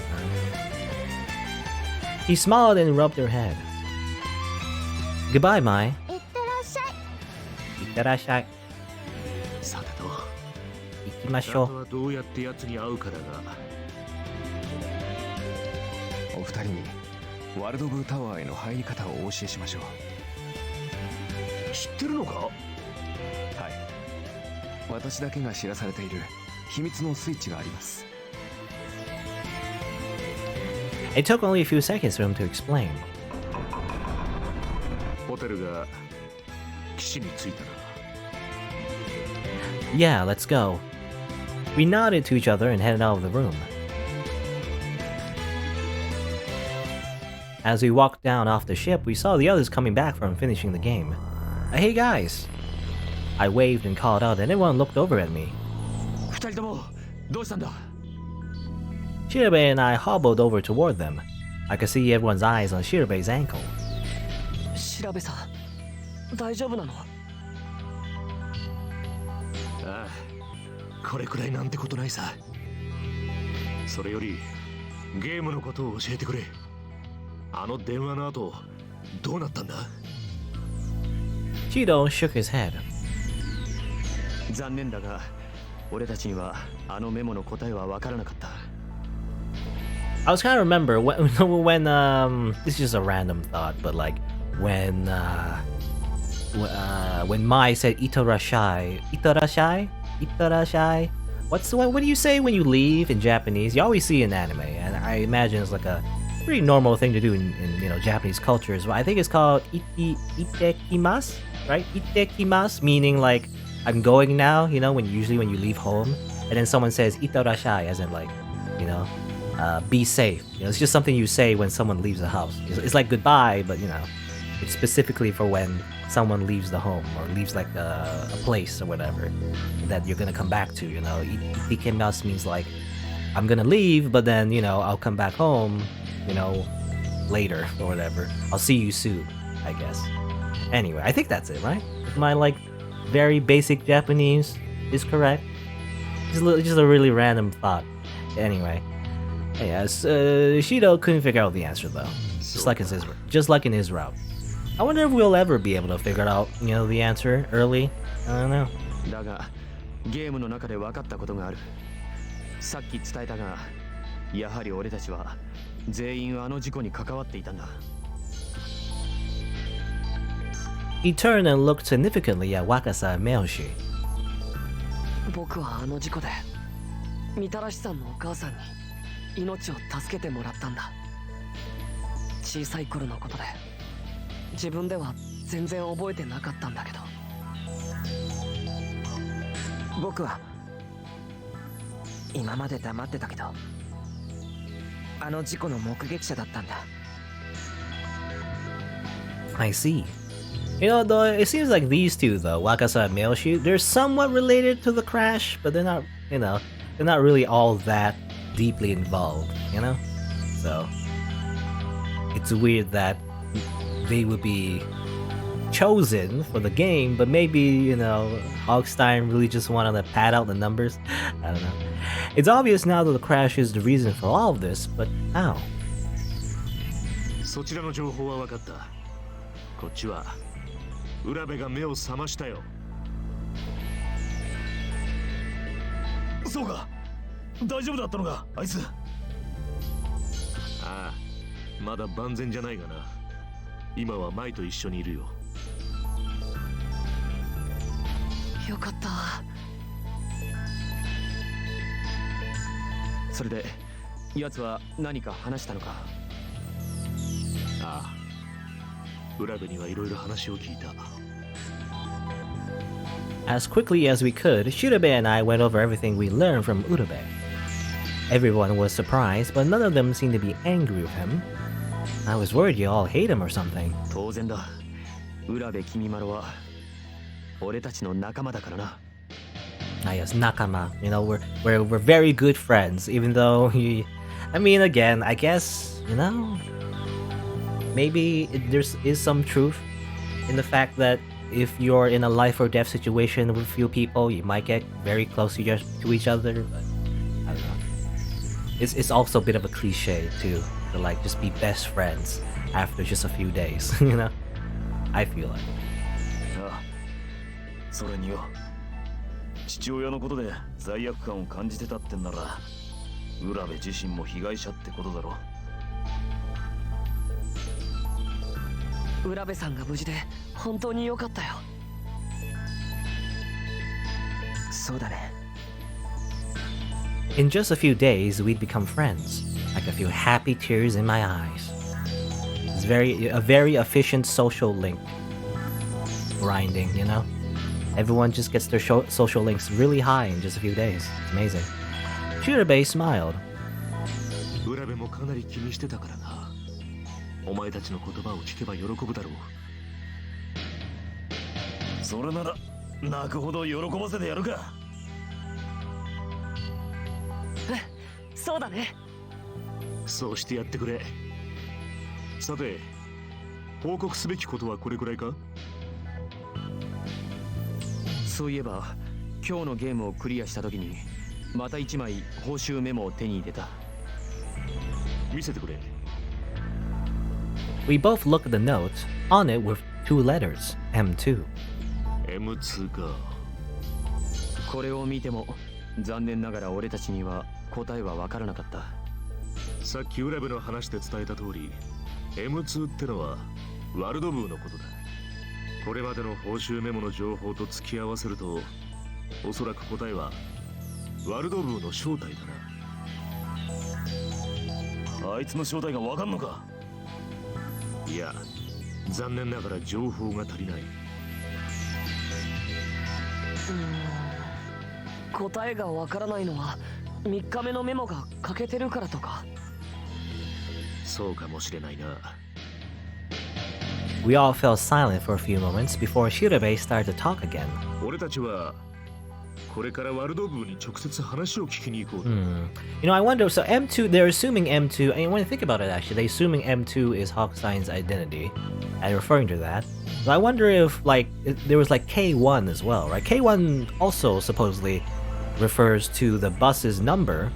He smiled and rubbed her head. Goodbye, Mai. いってらっしゃい。 Itterashai. さてと、あと Ikimashou. はどうやって奴に会うかだが。お二人にワルドブータワーへの入り方をお教えしましょう。知ってるのか？はい。私だけが知らされている秘密のスイッチがあります。 It took only a few seconds for him to explain. ホテルが岸に着いたな。 Yeah, let's go. We nodded to each other and headed out of the room. As we walked down off the ship, we saw the others coming back from finishing the game. Hey guys! I waved and called out and everyone looked over at me. 二人ともどうしたんだ？ Shirabe and I hobbled over toward them. I could see everyone's eyes on Shirabe's ankle. 調べさん、大丈夫なの？ああ、これくらいなんてことないさ。それよりゲームのことを教えてくれ。あの電話の後どうなったんだ？ Chido shook his head. 残念だが、俺たちにはあのメモの答えは分からなかった。 I was trying to remember when this is just a random thought, but like when Mai said Itarashai. What do you say when you leave in Japanese? You always see in anime, and I imagine it's like a pretty normal thing to do in Japanese cultures. I think it's called itekimasu, right? Itekimasu, meaning like I'm going now. You know, when you leave home, and then someone says Itarashai, as in like, be safe. It's just something you say when someone leaves the house. It's like goodbye, but it's specifically for when someone leaves the home or leaves like a place or whatever that you're gonna come back to. Ikimasu means like I'm gonna leave, but then I'll come back home, later or whatever. I'll see you soon, I guess. Anyway, I think that's it, right? My like very basic Japanese is correct. Just a really random thought. Anyway. Yes, Shido couldn't figure out the answer though, just like in his route. I wonder if we'll ever be able to figure out, the answer early. I don't know. だが、ゲームの中で分かったことがある。さっき伝えたが、やはり俺たちは全員あの事故に関わっていたんだ。He turned and looked significantly at Wakasa and Meoshi. 僕はあの事故でみたらしさんのお母さんに命を助けてもらったんだ。小さい頃のことで自分では全然覚えてなかったんだけど、僕は今まで黙ってたけどあの事故の目撃者だったんだ。 I see. You know, though, it seems like these two, though, Wakasa and Meoshi, they're somewhat related to the crash, but they're not, you know, they're not really all that deeply involved, you know? So, it's weird that they would be chosen for the game, but maybe, you know, Hogstein really just wanted to pad out the numbers. I don't know. It's obvious now that the crash is the reason for all of this, but how? そちらの情報は分かった。こっちは浦部が目を覚ましたよ。そうか、大丈夫だったのか、あいつ。ああ、まだ万全じゃないがな。今は舞と一緒にいるよ。よかった。それで奴は何か話したのか。ああ、浦部にはいろいろ話を聞いた。As quickly as we could, Shirabe and I went over everything we learned from Urabe. Everyone was surprised, but none of them seemed to be angry with him. I was worried you all hate him or something. 当然だ。浦部君丸は俺たちの仲間だからな。Ah, yes, Nakama. You know, we're very good friends, even though he... I mean, again, I guess, you know... Maybe there's some truth in the fact that if you're in a life or death situation with a few people, you might get very close to each other, but I don't know. It's also a bit of a cliche to like just be best friends after just a few days, you know? I feel like. ああ、それによ、父親のことで罪悪感を感じてたってんなら、浦部自身も被害者ってことだろ。浦部さんが無事で本当に良かったよ。そうだね。In just a few days, we'd become friends, like a few happy tears in my eyes. It's a very efficient social link. Grinding, you know? Everyone just gets their social links really high in just a few days. It's amazing. Shirabe smiled. 浦部もかなり気にしてたからな。お前たちの言葉を聞けば喜ぶだろう。それなら泣くほど喜ばせてやるか。そうだね。そうしてやってくれ。さて、報告すべきことはこれくらいか？そういえば、今日のゲームをクリアしたときに、また一枚報酬メモを手に入れた。見せてくれ。We both looked at the note. On it were two letters, M2. M2 か。これを見ても残念ながら俺たちには答えは分からなかった。さっき浦部の話で伝えた通り、M2 ってのはワルドブーのことだ。これまでの報酬メモの情報と突き合わせると、おそらく答えはワルドブーの正体だな。あいつの正体が分かんのか？いや、残念ながら情報が足りない。答えがわからないのは3日目のメモが欠けてるからとか。そうかもしれないな。We all fell silent for a few moments before Shirabe started to talk again. 俺たちはこれからワルド部に直接話を聞きに行こう。You know, I wonder, so M2, they're assuming M2, and when you think about it actually, they're assuming M2 is Hogstein's identity, and referring to that. So I wonder if, like, there was like K1 as well, right? K1 also supposedly refers to the bus's number,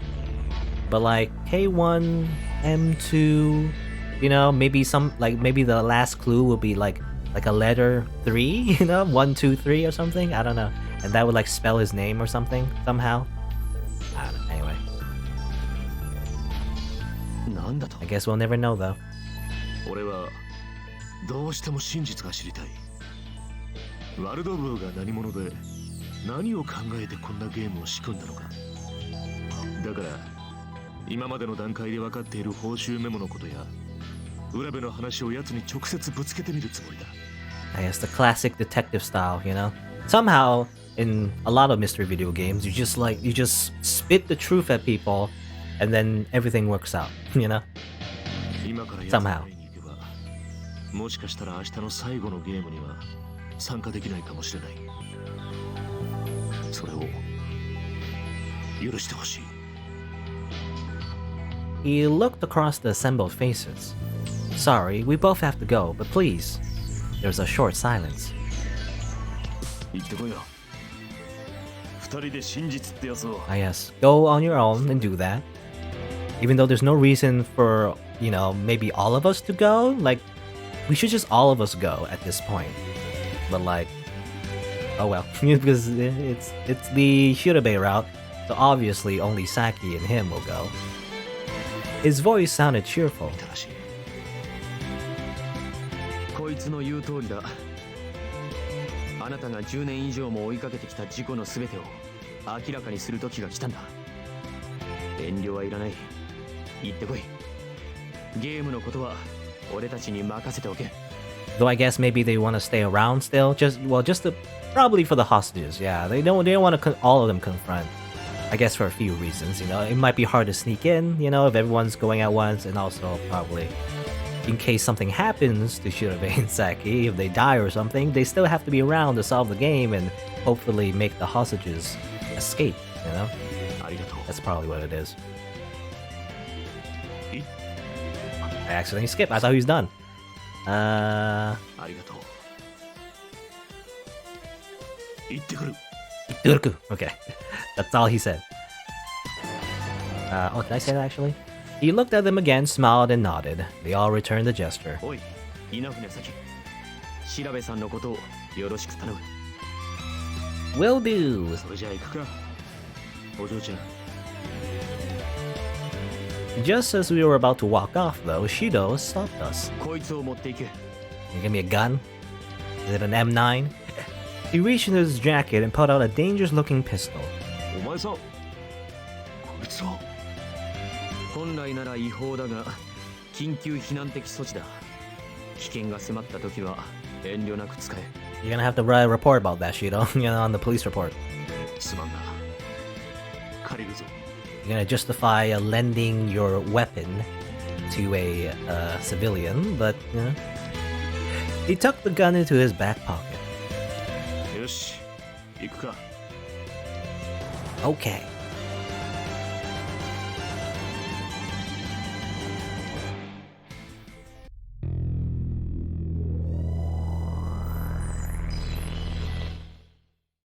but like K1, M2, you know, maybe maybe the last clue will be like a letter 3, you know, 1, 2, 3 or something, I don't know. And that would like spell his name or something somehow. I don't know. Anyway, なんだと？ I guess we'll never know though. 俺はどうしても真実が知りたい。ワルドブーが何者で何を考えてこんなゲームを仕組んだのか。だから今までの段階で分かっている報酬メモのことや浦部の話を奴に直接ぶつけてみるつもりだ。I guess the classic detective style, you know? Somehow, in a lot of mystery video games, you just spit the truth at people and then everything works out, you know? 今から Somehow. に行けばもしかしたら明日の最後のゲームには参加できないかもしれない。それを許してほしい。He looked across the assembled faces. Sorry, we both have to go, but please. There was a short silence. 行ってこいよ。二人で真実ってやつを。I guess, go on your own and do that. Even though there's no reason for, you know, maybe all of us to go, like, we should just all of us go at this point. But like, oh well, because it's the Shirabe route, so obviously only Saki and him will go. His voice sounded cheerful. こいつの言う通りだ。あなたが10年以上も追いかけてきた事故の全てを明らかにする時が来たんだ。遠慮はいらない。行ってこい。ゲームのことは俺たちに任せておけ。 Though I guess maybe they want to stay around still, just to, probably for the hostages. Yeah, they don't want to all of them confront. I guess for a few reasons, you know, it might be hard to sneak in, you know, if everyone's going at once, and also probably in case something happens to Shirabe and Saki, if they die or something, they still have to be around to solve the game and hopefully make the hostages escape, you know? That's probably what it is. I accidentally skipped. I thought he was done. Okay. That's all he said. Oh, did I say that actually? He looked at them again, smiled, and nodded. They all returned the gesture. Oi, Inafune Saki. Shirabe-sanのことをよろしく頼む。Will do. それじゃあ行くか。お嬢ちゃん。 Just as we were about to walk off, though, Shido stopped us. こいつを持っていけ。 You give me a gun? Is it an M9? He reached into his jacket and pulled out a dangerous-looking pistol. お前さん。こいつは。本来なら違法だが、緊急避難的措置だ。危険が迫った時は遠慮なく使え。 You're gonna have to write a report about that, Shido, you know, on the police report. すまんな。借りるぞ。 You're gonna justify lending your weapon to a civilian, but, you know. He tucked the gun into his back pocket. よし、行くか。 Okay.